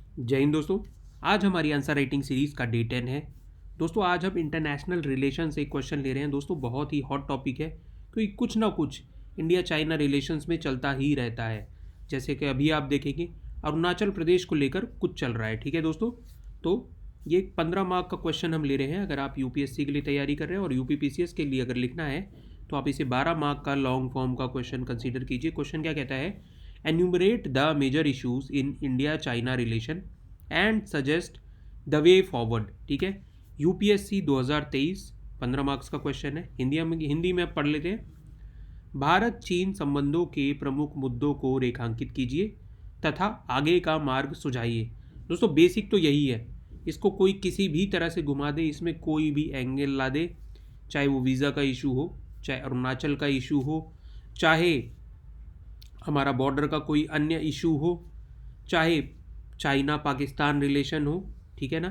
जय हिंद दोस्तों। आज हमारी आंसर राइटिंग सीरीज़ का डे 10 है। दोस्तों आज हम इंटरनेशनल रिलेशन से एक क्वेश्चन ले रहे हैं। दोस्तों बहुत ही हॉट टॉपिक है क्योंकि कुछ ना कुछ इंडिया चाइना रिलेशंस में चलता ही रहता है। जैसे कि अभी आप देखेंगे अरुणाचल प्रदेश को लेकर कुछ चल रहा है। ठीक है दोस्तों, तो ये 15 मार्क का क्वेश्चन हम ले रहे हैं। अगर आप यूपीएससी के लिए तैयारी कर रहे हैं और यूपीपीसीएस के लिए अगर लिखना है तो आप इसे 12 मार्क का लॉन्ग फॉर्म का क्वेश्चन कंसीडर कीजिए। क्वेश्चन क्या कहता है? Enumerate the major issues in India China relation and suggest the way forward. ठीक है, यूपीएससी 2023 15 मार्क्स का क्वेश्चन है। हिंदी में पढ़ लेते हैं। भारत चीन संबंधों के प्रमुख मुद्दों को रेखांकित कीजिए तथा आगे का मार्ग सुझाइए। दोस्तों बेसिक तो यही है, इसको कोई किसी भी तरह से घुमा दे, इसमें कोई भी एंगल ला दे, चाहे वो वीज़ा का इशू हो, चाहे अरुणाचल का इशू हो, चाहे हमारा बॉर्डर का कोई अन्य इशू हो, चाहे चाइना पाकिस्तान रिलेशन हो। ठीक है ना,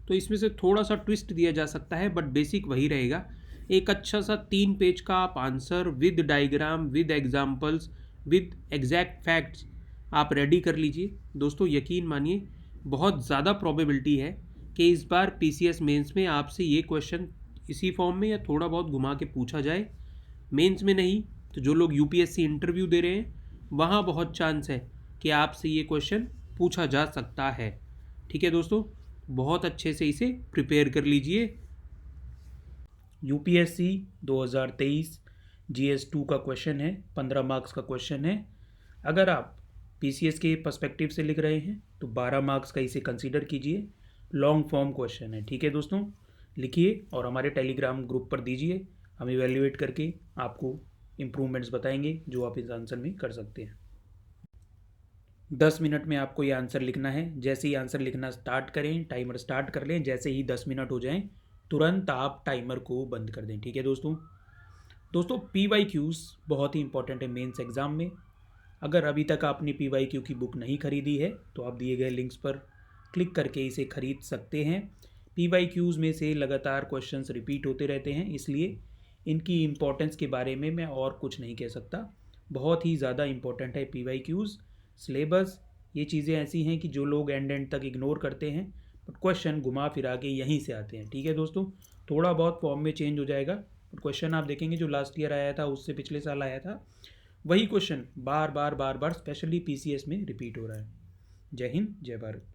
तो इसमें से थोड़ा सा ट्विस्ट दिया जा सकता है बट बेसिक वही रहेगा। एक अच्छा सा 3 पेज का आप answer with diagram with examples with exact facts आप रेडी कर लीजिए। दोस्तों यकीन मानिए बहुत ज़्यादा प्रोबेबिलिटी है कि इस बार पीसीएस मेंस में आपसे ये क्वेश्चन इसी फॉर्म में या थोड़ा बहुत घुमा के पूछा जाए। मेंस में नहीं तो जो लोग यूपीएससी इंटरव्यू दे रहे हैं वहाँ बहुत चांस है कि आपसे ये क्वेश्चन पूछा जा सकता है। ठीक है दोस्तों, बहुत अच्छे से इसे प्रिपेयर कर लीजिए। यूपीएससी 2023 जीएस 2 का क्वेश्चन है, 15 मार्क्स का क्वेश्चन है। अगर आप पीसीएस के पर्सपेक्टिव से लिख रहे हैं तो 12 मार्क्स का इसे कंसीडर कीजिए। लॉन्ग फॉर्म क्वेश्चन है। ठीक है दोस्तों, लिखिए और हमारे टेलीग्राम ग्रुप पर दीजिए। हम इवेल्युएट करके आपको इम्प्रूवमेंट्स बताएंगे जो आप इस आंसर में कर सकते हैं। 10 मिनट में आपको ये आंसर लिखना है। जैसे ही आंसर लिखना स्टार्ट करें, टाइमर स्टार्ट कर लें। जैसे ही 10 मिनट हो जाएं तुरंत आप टाइमर को बंद कर दें। ठीक है दोस्तों। दोस्तों PYQs बहुत ही इंपॉर्टेंट है मेंस एग्ज़ाम में। अगर अभी तक आपने PYQ की बुक नहीं खरीदी है तो आप दिए गए लिंक्स पर क्लिक करके इसे खरीद सकते हैं। PYQs में से लगातार क्वेश्चंस रिपीट होते रहते हैं, इसलिए इनकी इम्पोर्टेंस के बारे में मैं और कुछ नहीं कह सकता। बहुत ही ज़्यादा इम्पोर्टेंट है PYQs। सिलेबस ये चीज़ें ऐसी हैं कि जो लोग एंड तक इग्नोर करते हैं बट क्वेश्चन घुमा फिरा के यहीं से आते हैं। ठीक है दोस्तों, थोड़ा बहुत फॉर्म में चेंज हो जाएगा बट क्वेश्चन आप देखेंगे जो लास्ट ईयर आया था उससे पिछले साल आया था वही क्वेश्चन बार बार स्पेशली पीसीएस में रिपीट हो रहा है। जय हिंद, जय भारत।